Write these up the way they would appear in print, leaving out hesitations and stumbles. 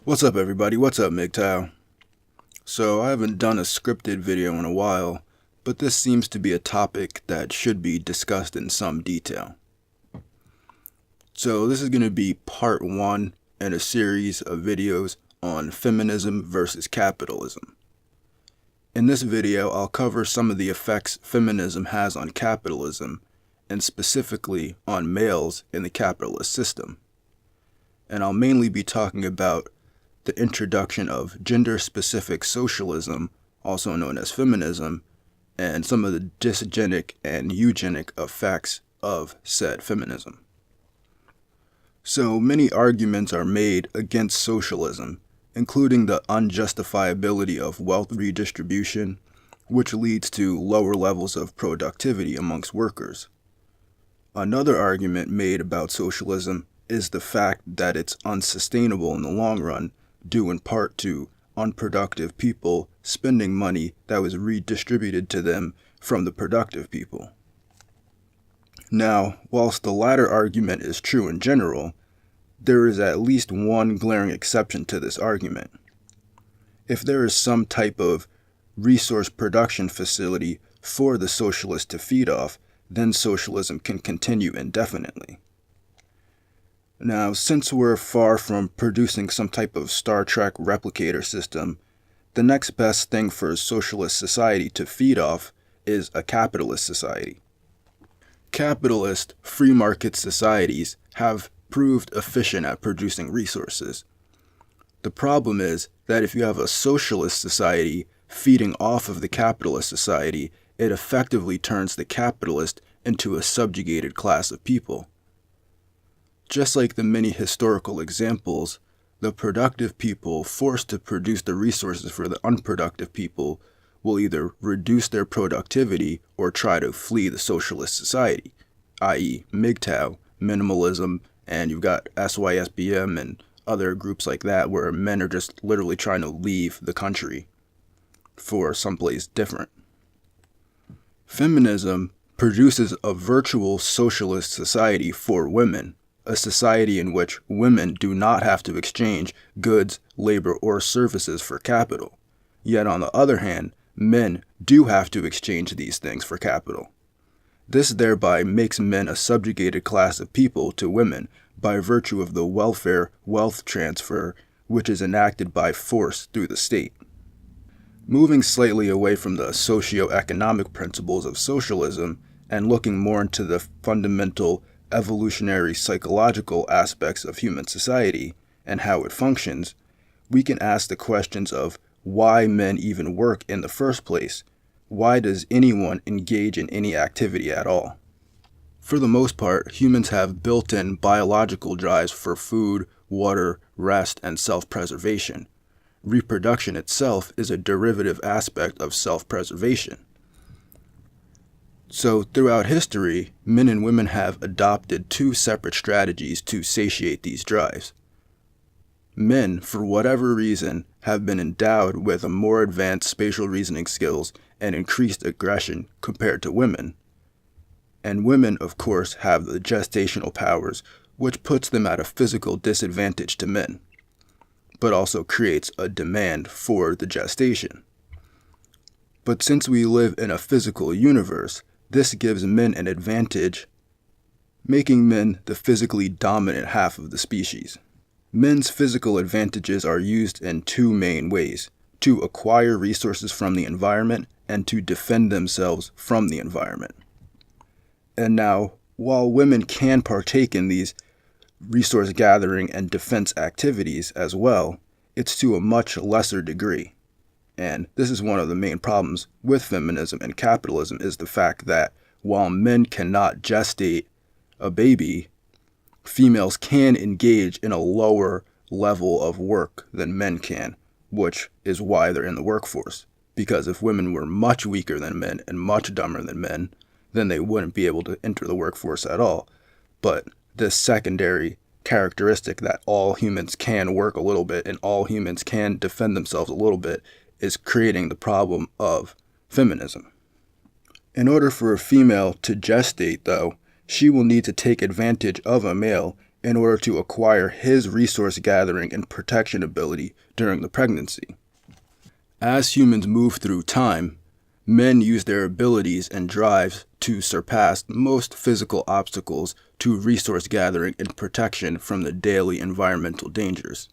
What's up, everybody? What's up, MGTOW? So, I haven't done a scripted video in a while, but this seems to be a topic that should be discussed in some detail. So, this is going to be part 1 in a series of videos on feminism versus capitalism. In this video, I'll cover some of the effects feminism has on capitalism, and specifically on males in the capitalist system. And I'll mainly be talking about the introduction of gender-specific socialism, also known as feminism, and some of the dysgenic and eugenic effects of said feminism. So many arguments are made against socialism, including the unjustifiability of wealth redistribution, which leads to lower levels of productivity amongst workers. Another argument made about socialism is the fact that it's unsustainable in the long run, due in part to unproductive people spending money that was redistributed to them from the productive people. Now, whilst the latter argument is true in general, there is at least one glaring exception to this argument. If there is some type of resource production facility for the socialist to feed off, then socialism can continue indefinitely. Now, since we're far from producing some type of Star Trek replicator system, the next best thing for a socialist society to feed off is a capitalist society. Capitalist, free market societies have proved efficient at producing resources. The problem is that if you have a socialist society feeding off of the capitalist society, it effectively turns the capitalist into a subjugated class of people. Just like the many historical examples, the productive people forced to produce the resources for the unproductive people will either reduce their productivity or try to flee the socialist society, i.e. MGTOW, minimalism, and you've got SYSBM and other groups like that where men are just literally trying to leave the country for someplace different. Feminism produces a virtual socialist society for women, a society in which women do not have to exchange goods, labor, or services for capital. Yet on the other hand, men do have to exchange these things for capital. This thereby makes men a subjugated class of people to women by virtue of the welfare wealth transfer, which is enacted by force through the state. Moving slightly away from the socio-economic principles of socialism and looking more into the fundamental evolutionary psychological aspects of human society and how it functions, we can ask the questions of why men even work in the first place. Why does anyone engage in any activity at all? For the most part, humans have built-in biological drives for food, water, rest, and self-preservation. Reproduction itself is a derivative aspect of self-preservation. So throughout history, men and women have adopted two separate strategies to satiate these drives. Men, for whatever reason, have been endowed with a more advanced spatial reasoning skills and increased aggression compared to women. And women, of course, have the gestational powers, which puts them at a physical disadvantage to men, but also creates a demand for the gestation. But since we live in a physical universe, this gives men an advantage, making men the physically dominant half of the species. Men's physical advantages are used in two main ways: to acquire resources from the environment and to defend themselves from the environment. And now, while women can partake in these resource gathering and defense activities as well, it's to a much lesser degree. And this is one of the main problems with feminism and capitalism, is the fact that while men cannot gestate a baby, females can engage in a lower level of work than men can, which is why they're in the workforce. Because if women were much weaker than men and much dumber than men, then they wouldn't be able to enter the workforce at all. But this secondary characteristic that all humans can work a little bit and all humans can defend themselves a little bit is creating the problem of feminism. In order for a female to gestate, though, she will need to take advantage of a male in order to acquire his resource gathering and protection ability during the pregnancy. As humans move through time, men use their abilities and drives to surpass most physical obstacles to resource gathering and protection from the daily environmental dangers.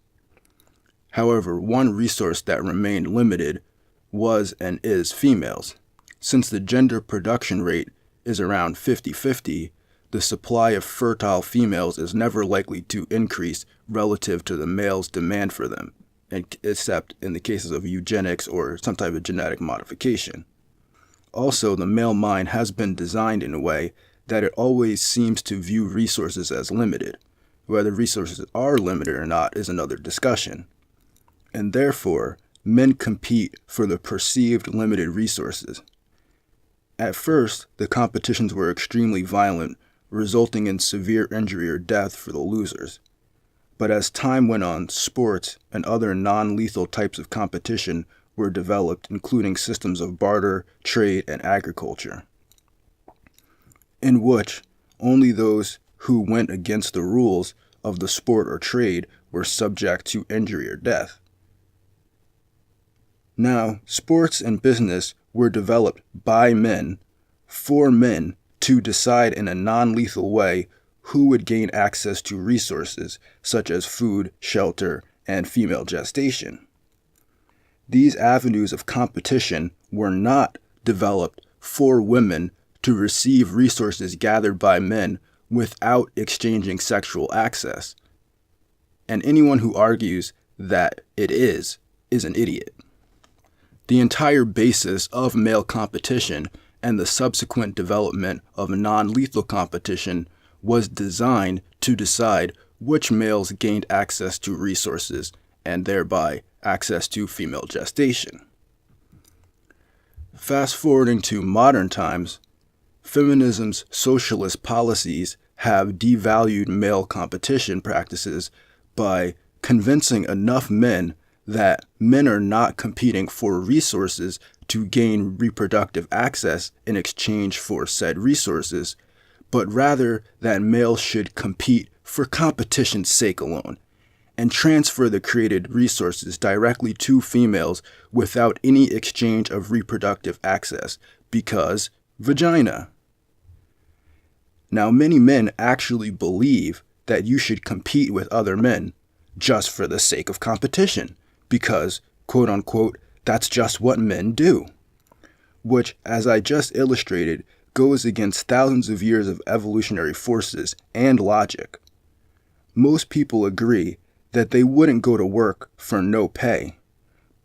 However, one resource that remained limited was and is females. Since the gender production rate is around 50-50, the supply of fertile females is never likely to increase relative to the male's demand for them, except in the cases of eugenics or some type of genetic modification. Also, the male mind has been designed in a way that it always seems to view resources as limited. Whether resources are limited or not is another discussion. And therefore, men compete for the perceived limited resources. At first, the competitions were extremely violent, resulting in severe injury or death for the losers. But as time went on, sports and other non-lethal types of competition were developed, including systems of barter, trade, and agriculture, in which only those who went against the rules of the sport or trade were subject to injury or death. Now, sports and business were developed by men, for men, to decide in a non-lethal way who would gain access to resources such as food, shelter, and female gestation. These avenues of competition were not developed for women to receive resources gathered by men without exchanging sexual access. And anyone who argues that it is an idiot. The entire basis of male competition and the subsequent development of non-lethal competition was designed to decide which males gained access to resources and thereby access to female gestation. Fast forwarding to modern times, feminism's socialist policies have devalued male competition practices by convincing enough men that men are not competing for resources to gain reproductive access in exchange for said resources, but rather that males should compete for competition's sake alone and transfer the created resources directly to females without any exchange of reproductive access because vagina. Now, many men actually believe that you should compete with other men just for the sake of competition because, quote unquote, that's just what men do, which, as I just illustrated, goes against thousands of years of evolutionary forces and logic. Most people agree that they wouldn't go to work for no pay,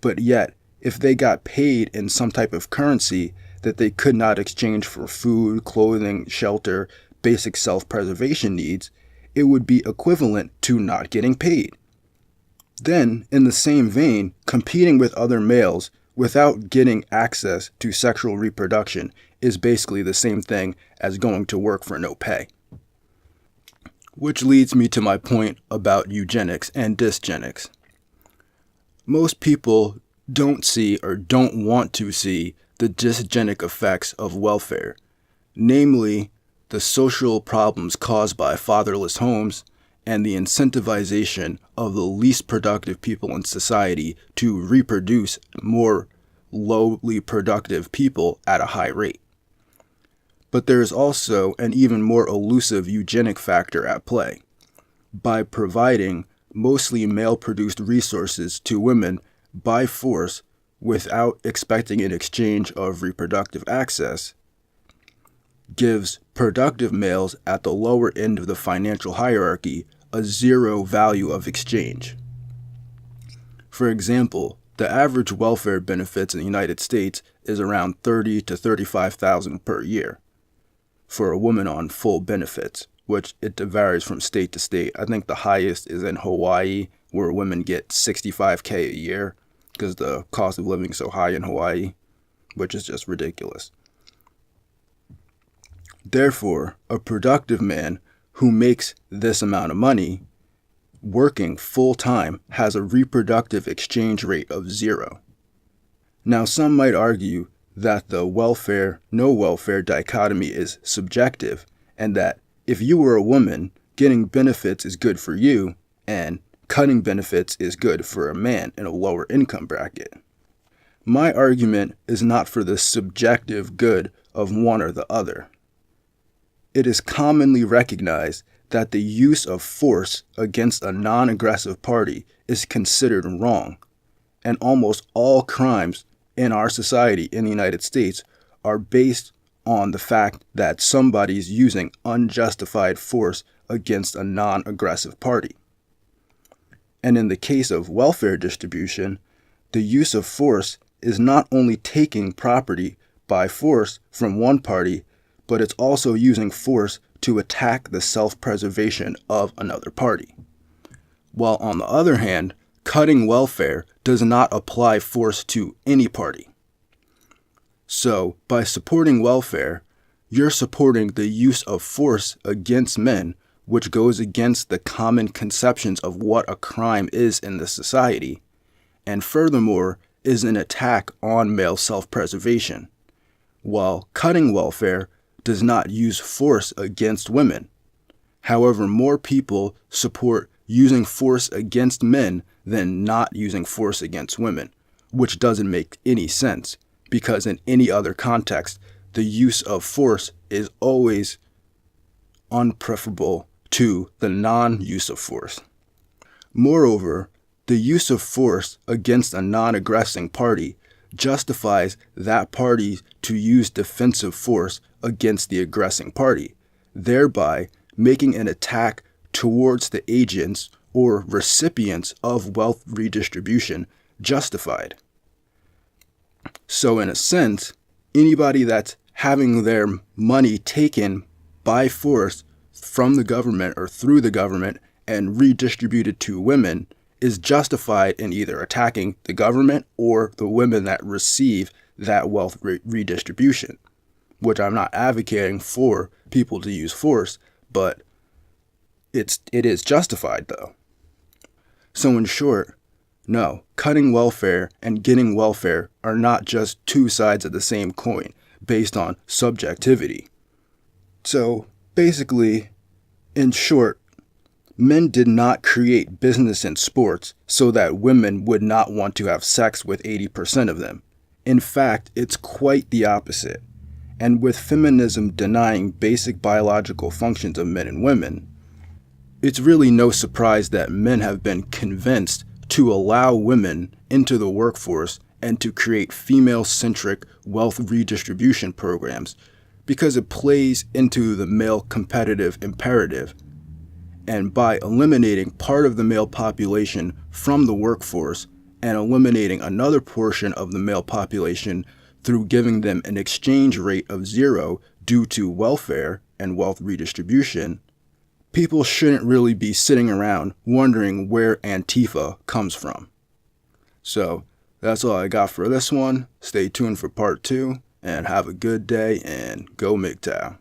but yet, if they got paid in some type of currency that they could not exchange for food, clothing, shelter, basic self-preservation needs, it would be equivalent to not getting paid. Then, in the same vein, competing with other males without getting access to sexual reproduction is basically the same thing as going to work for no pay. Which leads me to my point about eugenics and dysgenics. Most people don't see or don't want to see the dysgenic effects of welfare, namely the social problems caused by fatherless homes and the incentivization of the least productive people in society to reproduce more lowly productive people at a high rate. But there is also an even more elusive eugenic factor at play. By providing mostly male-produced resources to women by force without expecting an exchange of reproductive access, gives productive males at the lower end of the financial hierarchy a zero value of exchange. For example, the average welfare benefits in the United States is around $30,000 to $35,000 per year for a woman on full benefits, which it varies from state to state. I think the highest is in Hawaii, where women get $65,000 a year because the cost of living is so high in Hawaii, which is just ridiculous. Therefore, a productive man who makes this amount of money working full-time has a reproductive exchange rate of 0. Now, some might argue that the welfare, no welfare dichotomy is subjective, and that if you were a woman getting benefits is good for you, and cutting benefits is good for a man in a lower income bracket. My argument is not for the subjective good of one or the other. It is commonly recognized that the use of force against a non-aggressive party is considered wrong, and almost all crimes in our society in the United States are based on the fact that somebody's using unjustified force against a non-aggressive party. And in the case of welfare distribution, the use of force is not only taking property by force from one party, but it's also using force to attack the self-preservation of another party. While on the other hand, cutting welfare does not apply force to any party. So, by supporting welfare, you're supporting the use of force against men, which goes against the common conceptions of what a crime is in this society, and furthermore, is an attack on male self-preservation, while cutting welfare does not use force against women. However, more people support using force against men than not using force against women, which doesn't make any sense, because in any other context, the use of force is always unpreferable to the non-use of force. Moreover, the use of force against a non-aggressing party justifies that party to use defensive force against the aggressing party, thereby making an attack towards the agents or recipients of wealth redistribution justified. So in a sense, anybody that's having their money taken by force from the government or through the government and redistributed to women is justified in either attacking the government or the women that receive that wealth redistribution, which I'm not advocating for people to use force, but it is justified though. So in short, no, cutting welfare and getting welfare are not just two sides of the same coin based on subjectivity. So basically, in short, men did not create business and sports so that women would not want to have sex with 80% of them. In fact, it's quite the opposite. And with feminism denying basic biological functions of men and women, it's really no surprise that men have been convinced to allow women into the workforce and to create female-centric wealth redistribution programs because it plays into the male competitive imperative. And by eliminating part of the male population from the workforce and eliminating another portion of the male population through giving them an exchange rate of 0 due to welfare and wealth redistribution, people shouldn't really be sitting around wondering where Antifa comes from. So that's all I got for this one. Stay tuned for part 2 and have a good day and go MGTOW.